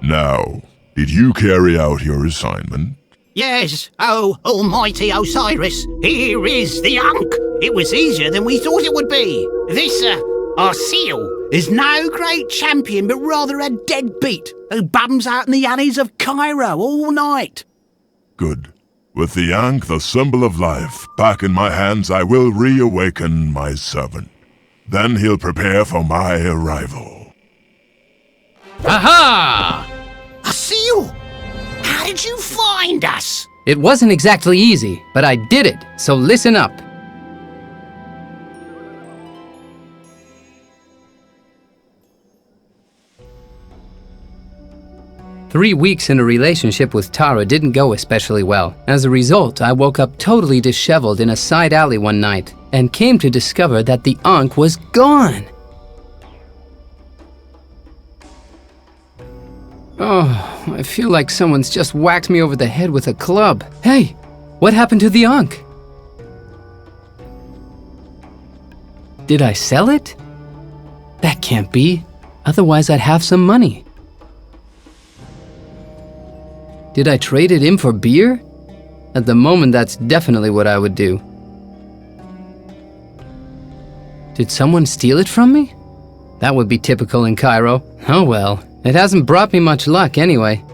Now, did you carry out your assignment? Yes, oh, almighty Osiris, here is the Ankh. It was easier than we thought it would be. This, our seal, is no great champion, but rather a deadbeat who bums out in the alleys of Cairo all night. Good. With the Ankh, the symbol of life, back in my hands, I will reawaken my servant. Then he'll prepare for my arrival. Aha! A seal? How did you find us? It wasn't exactly easy, but I did it, so listen up. Three weeks in a relationship with Tara didn't go especially well. As a result, I woke up totally disheveled in a side alley one night and came to discover that the Ankh was gone. Oh, I feel like someone's just whacked me over the head with a club. Hey, what happened to the Ankh? Did I sell it? That can't be. Otherwise, I'd have some money. Did I trade it in for beer? At the moment, that's definitely what I would do. Did someone steal it from me? That would be typical in Cairo. Oh well, it hasn't brought me much luck anyway.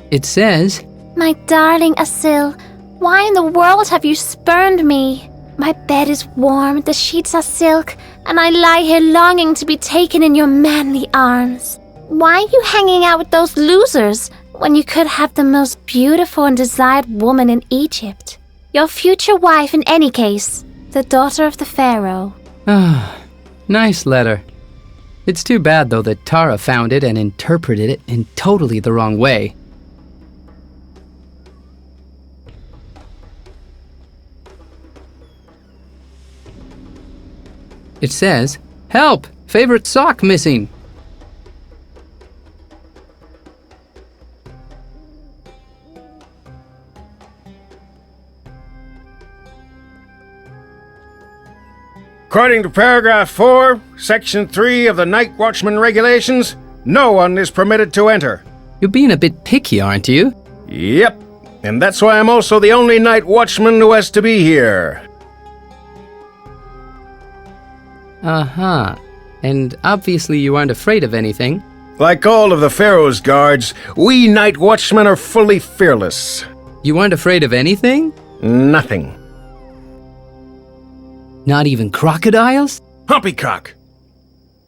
It says, "My darling Asil, why in the world have you spurned me? My bed is warm, the sheets are silk, and I lie here longing to be taken in your manly arms. Why are you hanging out with those losers when you could have the most beautiful and desired woman in Egypt? Your future wife in any case, the daughter of the pharaoh." Ah, nice letter. It's too bad though that Tara found it and interpreted it in totally the wrong way. It says, "Help! Favorite sock missing." According to paragraph 4, section 3 of the Night Watchman regulations, no one is permitted to enter. You're being a bit picky, aren't you? Yep, and that's why I'm also the only Night Watchman who has to be here. Uh-huh. And obviously you aren't afraid of anything. Like all of the Pharaoh's guards, we Night Watchmen are fully fearless. You aren't afraid of anything? Nothing. Not even crocodiles? Humpycock!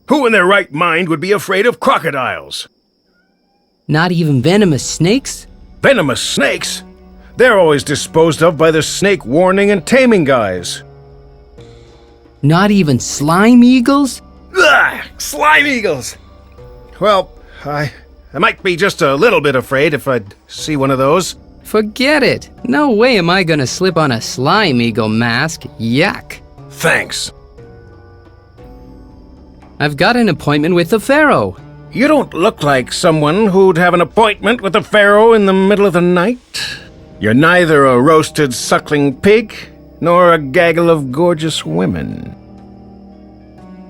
Who in their right mind would be afraid of crocodiles? Not even venomous snakes? Venomous snakes? They're always disposed of by the snake warning and taming guys. Not even slime eagles? Ugh! Slime eagles! Well, I might be just a little bit afraid if I'd see one of those. Forget it. No way am I gonna slip on a slime eagle mask. Yuck. Thanks. I've got an appointment with the pharaoh. You don't look like someone who'd have an appointment with the pharaoh in the middle of the night. You're neither a roasted suckling pig, nor a gaggle of gorgeous women.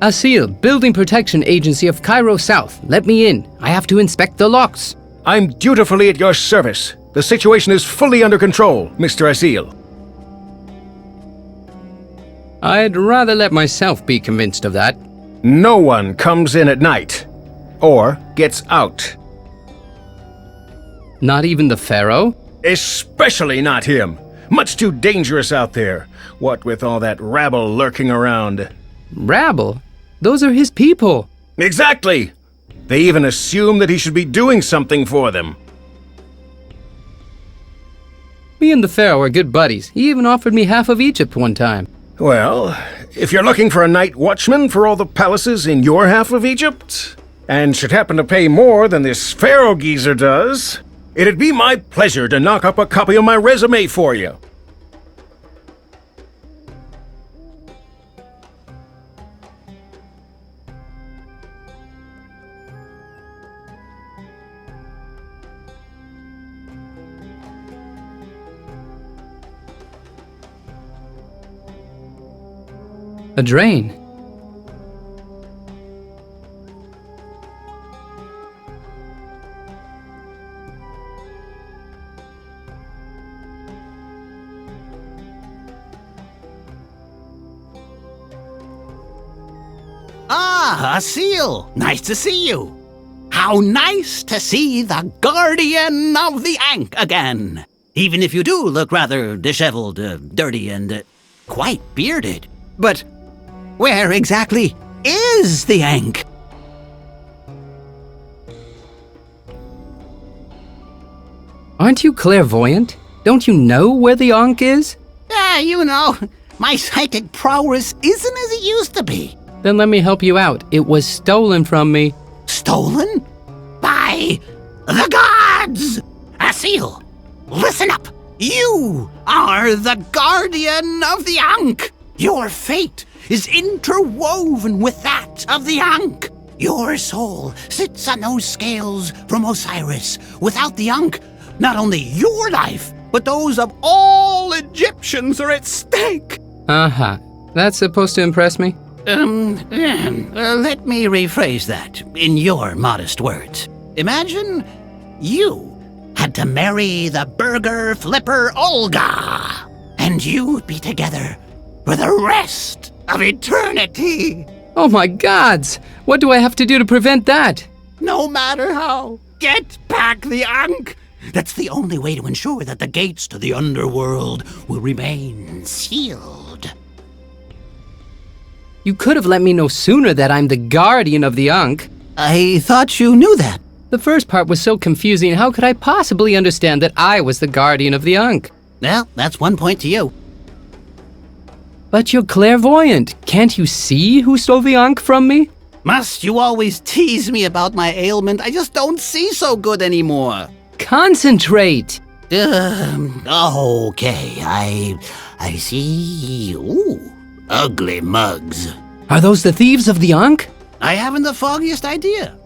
Asil, Building Protection Agency of Cairo South. Let me in. I have to inspect the locks. I'm dutifully at your service. The situation is fully under control, Mr. Asil. I'd rather let myself be convinced of that. No one comes in at night, or gets out. Not even the pharaoh? Especially not him. Much too dangerous out there, what with all that rabble lurking around. Rabble? Those are his people. Exactly! They even assume that he should be doing something for them. Me and the pharaoh are good buddies. He even offered me half of Egypt one time. Well, if you're looking for a night watchman for all the palaces in your half of Egypt, and should happen to pay more than this pharaoh geezer does, it'd be my pleasure to knock up a copy of my resume for you. A drain. Ah, Asil. Nice to see you. How nice to see the guardian of the Ankh again. Even if you do look rather disheveled, dirty, and quite bearded. But where exactly is the Ankh? Aren't you clairvoyant? Don't you know where the Ankh is? You know, my psychic prowess isn't as it used to be. Then let me help you out. It was stolen from me. Stolen? By the gods! Asil, listen up. You are the guardian of the Ankh. Your fate is interwoven with that of the Ankh. Your soul sits on those scales from Osiris. Without the Ankh, not only your life, but those of all Egyptians are at stake. Uh-huh. That's supposed to impress me? Let me rephrase that in your modest words. Imagine you had to marry the burger flipper Olga, and you'd be together for the rest of eternity. Oh my gods! What do I have to do to prevent that? No matter how, get back the Ankh. That's the only way to ensure that the gates to the underworld will remain sealed. You could have let me know sooner that I'm the guardian of the Ankh. I thought you knew that. The first part was so confusing, how could I possibly understand that I was the guardian of the Ankh? Well, that's 1 point to you. But you're clairvoyant. Can't you see who stole the Ankh from me? Must you always tease me about my ailment? I just don't see so good anymore. Concentrate! Okay, I see. Ooh, ugly mugs. Are those the thieves of the Ankh? I haven't the foggiest idea.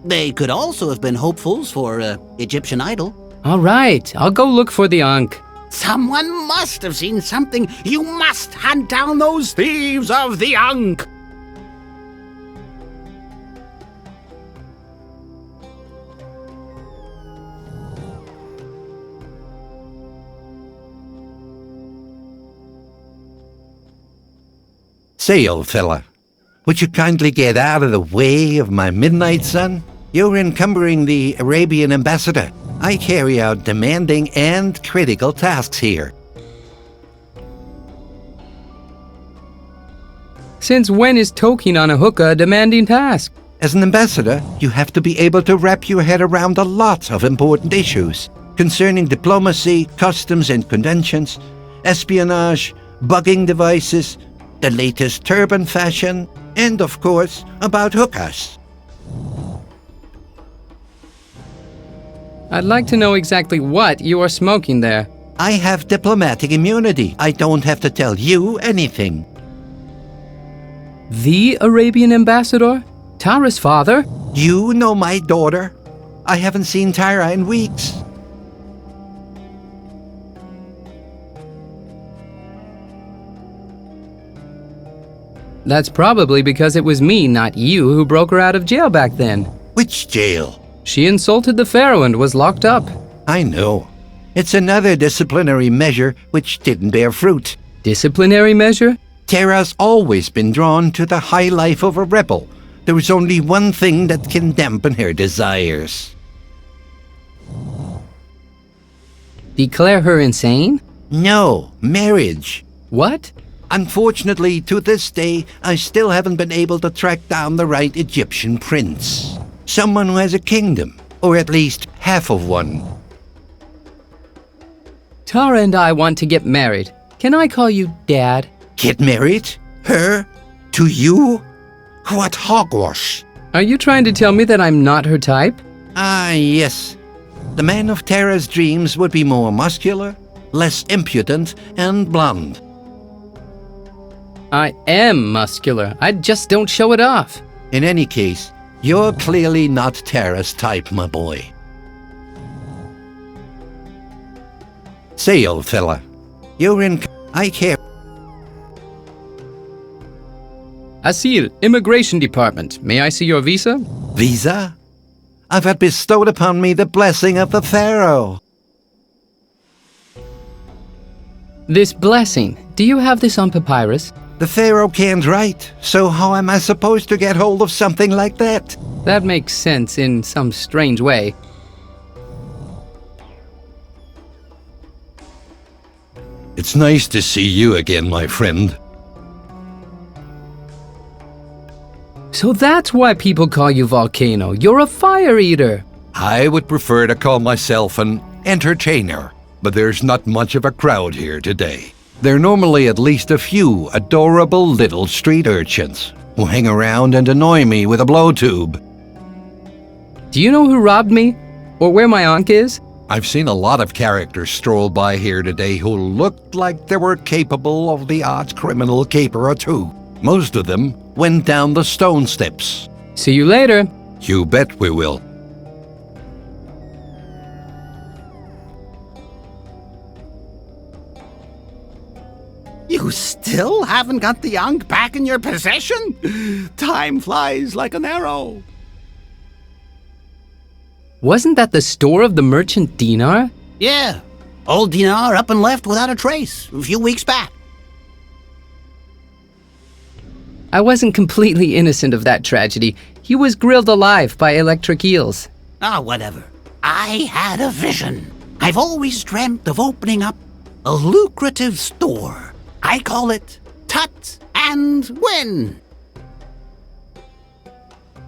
They could also have been hopefuls for Egyptian idol. All right, I'll go look for the Ankh. Someone must have seen something. You must hunt down those thieves of the Ankh. Say, old fella, would you kindly get out of the way of my midnight sun? You're encumbering the Arabian ambassador. I carry out demanding and critical tasks here. Since when is toking on a hookah a demanding task? As an ambassador, you have to be able to wrap your head around a lot of important issues concerning diplomacy, customs and conventions, espionage, bugging devices, the latest turban fashion, and of course, about hookahs. I'd like to know exactly what you are smoking there. I have diplomatic immunity. I don't have to tell you anything. The Arabian ambassador? Tara's father? You know my daughter. I haven't seen Tara in weeks. That's probably because it was me, not you, who broke her out of jail back then. Which jail? She insulted the pharaoh and was locked up. I know. It's another disciplinary measure which didn't bear fruit. Disciplinary measure? Tara's always been drawn to the high life of a rebel. There is only one thing that can dampen her desires. Declare her insane? No, marriage. What? Unfortunately, to this day, I still haven't been able to track down the right Egyptian prince. Someone who has a kingdom, or at least half of one. Tara and I want to get married. Can I call you Dad? Get married? Her? To you? What hogwash! Are you trying to tell me that I'm not her type? Ah, yes. The man of Tara's dreams would be more muscular, less impudent, and blonde. I am muscular. I just don't show it off. In any case, you're clearly not Tara's type, my boy. Say, old fella, you're in... I care... Asil, Immigration Department. May I see your visa? Visa? I've had bestowed upon me the blessing of the pharaoh. This blessing. Do you have this on papyrus? The Pharaoh can't write, so how am I supposed to get hold of something like that? That makes sense in some strange way. It's nice to see you again, my friend. So that's why people call you Volcano. You're a fire eater. I would prefer to call myself an entertainer, but there's not much of a crowd here today. There are normally at least a few adorable little street urchins who hang around and annoy me with a blow tube. Do you know who robbed me? Or where my Ankh is? I've seen a lot of characters stroll by here today who looked like they were capable of the odd criminal caper or two. Most of them went down the stone steps. See you later. You bet we will. You still haven't got the Ankh back in your possession? Time flies like an arrow. Wasn't that the store of the merchant Dinar? Yeah. Old Dinar up and left without a trace a few weeks back. I wasn't completely innocent of that tragedy. He was grilled alive by electric eels. Ah, whatever. I had a vision. I've always dreamt of opening up a lucrative store. I call it Tut and Win.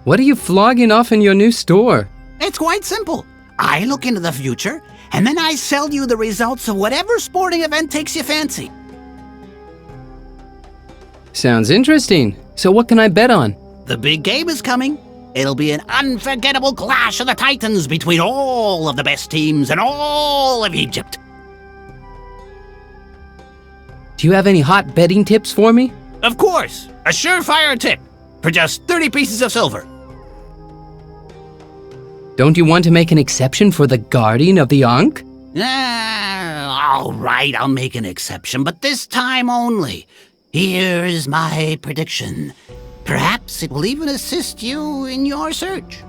What are you flogging off in your new store? It's quite simple. I look into the future, and then I sell you the results of whatever sporting event takes your fancy. Sounds interesting. So what can I bet on? The big game is coming. It'll be an unforgettable clash of the Titans between all of the best teams in all of Egypt. Do you have any hot betting tips for me? Of course, a surefire tip for just 30 pieces of silver. Don't you want to make an exception for the guardian of the Ankh? All right, I'll make an exception, but this time only. Here's my prediction. Perhaps it will even assist you in your search.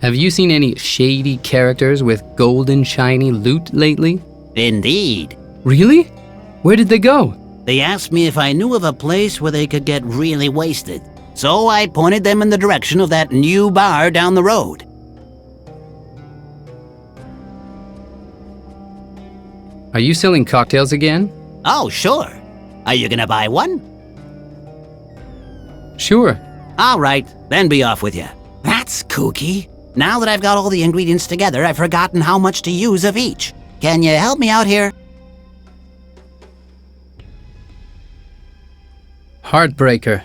Have you seen any shady characters with golden shiny loot lately? Indeed. Really? Where did they go? They asked me if I knew of a place where they could get really wasted. So I pointed them in the direction of that new bar down the road. Are you selling cocktails again? Oh, sure. Are you gonna buy one? Sure. All right, then be off with you. That's kooky. Now that I've got all the ingredients together, I've forgotten how much to use of each. Can you help me out here? Heartbreaker.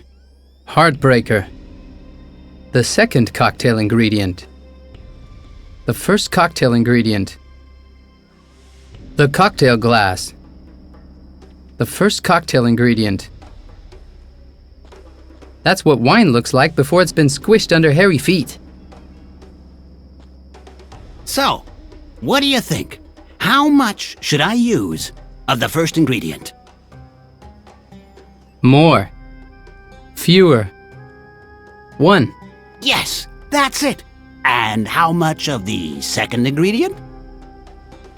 Heartbreaker. The second cocktail ingredient. The first cocktail ingredient. The cocktail glass. The first cocktail ingredient. That's what wine looks like before it's been squished under hairy feet. So, what do you think? How much should I use of the first ingredient? More. Fewer. 1. Yes, that's it. And how much of the second ingredient?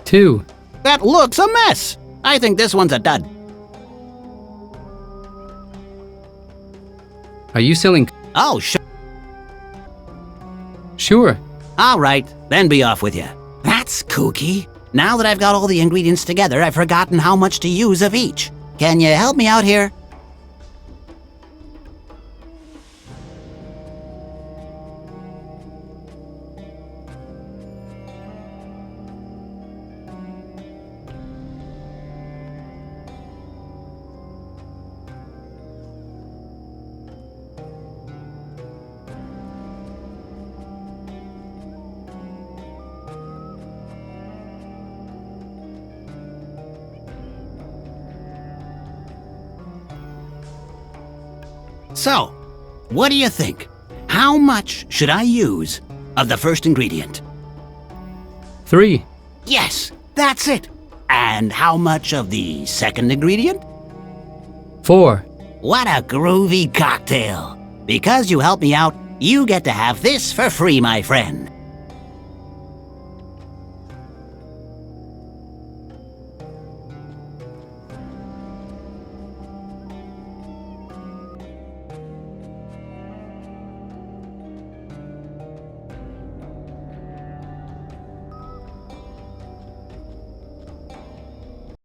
2. That looks a mess. I think this one's a dud. Are you selling? Oh, Sure. all right, then be off with you. That's kooky. Now that I've got all the ingredients together, I've forgotten how much to use of each. Can you help me out here? So, what do you think? How much should I use of the first ingredient? 3. Yes, that's it. And how much of the second ingredient? 4. What a groovy cocktail. Because you helped me out, you get to have this for free, my friend.